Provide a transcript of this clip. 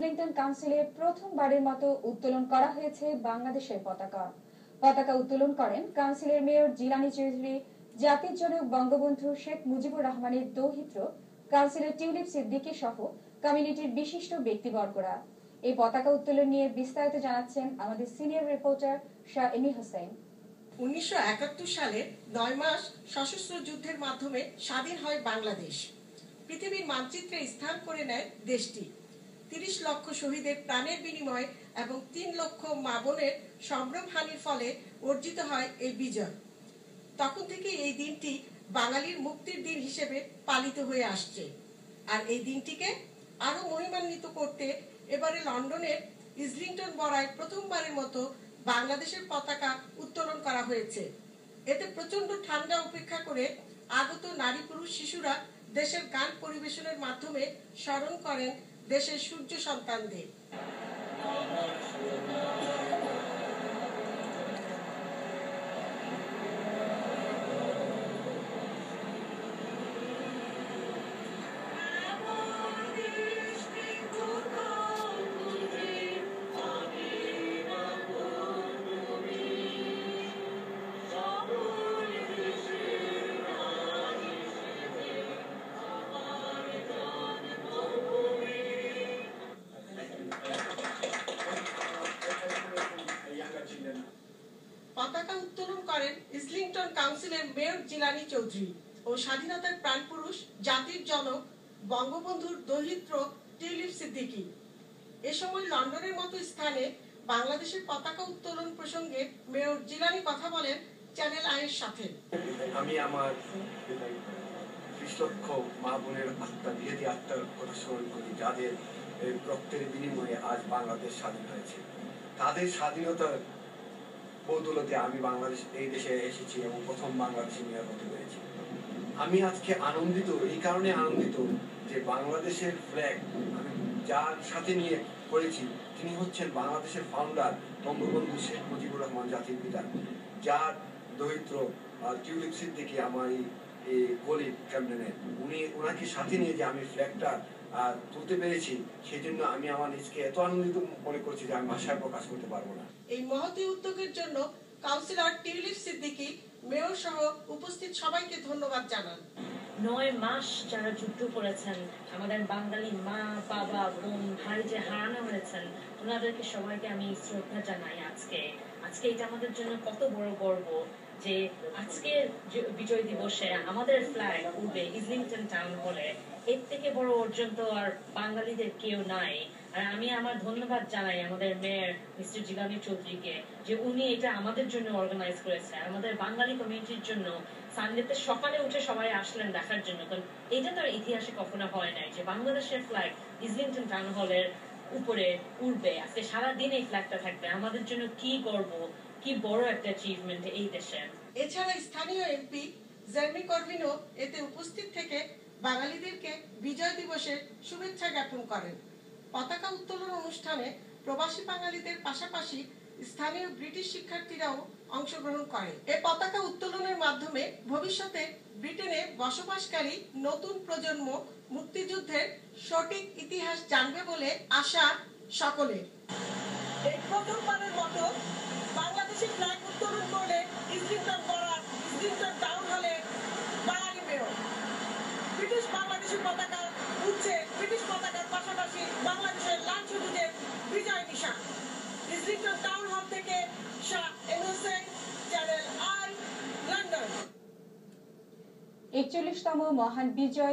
ইসলিংটন কাউন্সিলে প্রথমবারের মতো উত্তোলন করা হয়েছে বাংলাদেশের পতাকা। পতাকা উত্তোলন করেন কাউন্সিলের মেয়র জিলানী চৌধুরী, জাতির জনক বঙ্গবন্ধু শেখ মুজিবুর রহমানের দৌহিত্র কাউন্সিলর টিউলিপ সিদ্দিকী সহ কমিউনিটির বিশিষ্ট ব্যক্তিবর্গরা। এই পতাকা উত্তোলন নিয়ে বিস্তারিত জানাচ্ছেন আমাদের সিনিয়র রিপোর্টার শাহ এমি হোসেন। 1971 সালে 9 মাস সশস্ত্র যুদ্ধের মাধ্যমে স্বাধীন হয় বাংলাদেশ। পৃথিবীর মানচিত্রে স্থান করে নেয় দেশটি। 30 লক্ষ শহীদের প্রাণের বিনিময়ে এবং 3 লক্ষ মা বোনের সম্ভ্রমহানির ফলে অর্জিত হয় এই বিজয়। তখন থেকে এই দিনটি বাঙালির মুক্তির দিন হিসেবে পালিত হয়ে আসছে। আর এই দিনটিকে আরো মহিমান্বিত করতে এবারে লন্ডনের ইসলিংটন বরায় প্রথমবারের মতো বাংলাদেশের পতাকা উত্তোলন করা হয়েছে। এতে প্রচন্ড ঠান্ডা উপেক্ষা করে আগত নারী পুরুষ শিশুরা দেশের গান পরিবেশনের মাধ্যমে স্মরণ করেন দেশের সূর্য সন্তানদের। পতাকা উত্তোলন করেন ইসলিংটন কাউন্সিলের মেয়র জিলানী চৌধুরী ও স্বাধীনতার প্রাণপুরুষ জাতির জনক বঙ্গবন্ধুর দৌহিত্র টিউলিপ সিদ্দিকী। এ সময় লন্ডনের মতো স্থানে বাংলাদেশের পতাকা উত্তোলন প্রসঙ্গে মেয়র জিলানী কথা বলেন চ্যানেল আইয়ের সাথে। আমি আমার 30 লক্ষ মা বোনের আত্মার কথা স্মরণ করি, যাদের রক্তের বিনিময়ে আজ বাংলাদেশ স্বাধীন হয়েছে। তাদের স্বাধীনতার বদৌলতে আমি এই দেশে এসেছি এবং প্রথম বাংলাদেশি মেয়র হতে পেরেছি। আমি আজকে আনন্দিত, এই কারণে আনন্দিত যে বাংলাদেশের ফ্ল্যাগ আমি যার সাথে নিয়ে করেছি তিনি হচ্ছেন বাংলাদেশের ফাউন্ডার বঙ্গবন্ধু শেখ মুজিবুর রহমান, জাতির পিতা, যার দৌহিত্র টিউলিপ সিদ্দিকী আমার এই কলিগ ক্যাপ্টেনের। ওনাকে সাথে নিয়ে যে আমি ফ্ল্যাগটা তুলতে পেরেছি, সেই জন্য আমি আমার নিজকে এত আনন্দিত মনে করছি যে আমি ভাষায় প্রকাশ করতে পারবো না। এই মহতী উদ্যোগের জন্য কাউন্সিলর টিউলিপ সিদ্দিকী মেয়র সহ উপস্থিত সবাইকে ধন্যবাদ জানান। 9 মাস যারা যুদ্ধ করেছেন, আমাদের বাঙালি মা বাবা বোন ভাই যে হারানো হয়েছেন, ওনাদেরকে সবাইকে আমি শ্রদ্ধা জানাই। আজকে এটা আমাদের জন্য কত বড় গর্ব যে আজকে বিজয় দিবসে আমাদের ফ্ল্যাগ উঠবে ইসলিংটন টাউন হলে। এর থেকে বড় অর্জন তো আর বাঙালিদের কেউ নাই। আর আমি আমার ধন্যবাদ জানাই আমাদের মেয়র মিস্টার জিলানী চৌধুরীকে যে উনি এটা আমাদের জন্য অর্গানাইজ করেছে, আমাদের বাঙালি কমিউনিটির জন্য। সানডেতে সকালে উঠে সবাই আসলেন দেখার জন্য, কারণ এটা তো ইতিহাসে কখনো হয় নাই যে বাংলাদেশের ফ্ল্যাগ ইসলিংটন টাউন হলের উপরে উঠবে। আজকে সারাদিন এই ফ্ল্যাগটা থাকবে। আমাদের জন্য কি গর্ব, কি বড় একটা অ্যাচিভমেন্ট এই দেশে। এছাড়া স্থানীয় এমপি জেরেমি করবিনও এতে উপস্থিত থেকে বাঙালিদেরকে বিজয় দিবসের শুভেচ্ছা জ্ঞাপন করেন। পতাকা উত্তোলন অনুষ্ঠানে প্রবাসী বাঙালিদের পাশাপাশি স্থানীয় ব্রিটিশ শিক্ষার্থীরাও অংশগ্রহণ করে। এই পতাকা উত্তোলনের মাধ্যমে ভবিষ্যতে ব্রিটেনে বসবাসকারী নতুন প্রজন্ম মুক্তিযুদ্ধের সঠিক ইতিহাস জানবে বলে আশা সকলের। এই প্রথমবারের মতো বাংলাদেশের ফ্ল্যাগ উত্তোলন করলে ইসলিংটন টাউন হলে বাঙালি মেয়র। ব্রিটিশ বাংলাদেশের পতাকা উঠছে, ব্রিটিশ পতাকার পাশাপাশি বাংলাদেশের লাল সবুজের বিজয় নিশান। ইসলিংটন টাউন হল থেকে Shah M Hossain, channel I, London. 41তম মহান বিজয়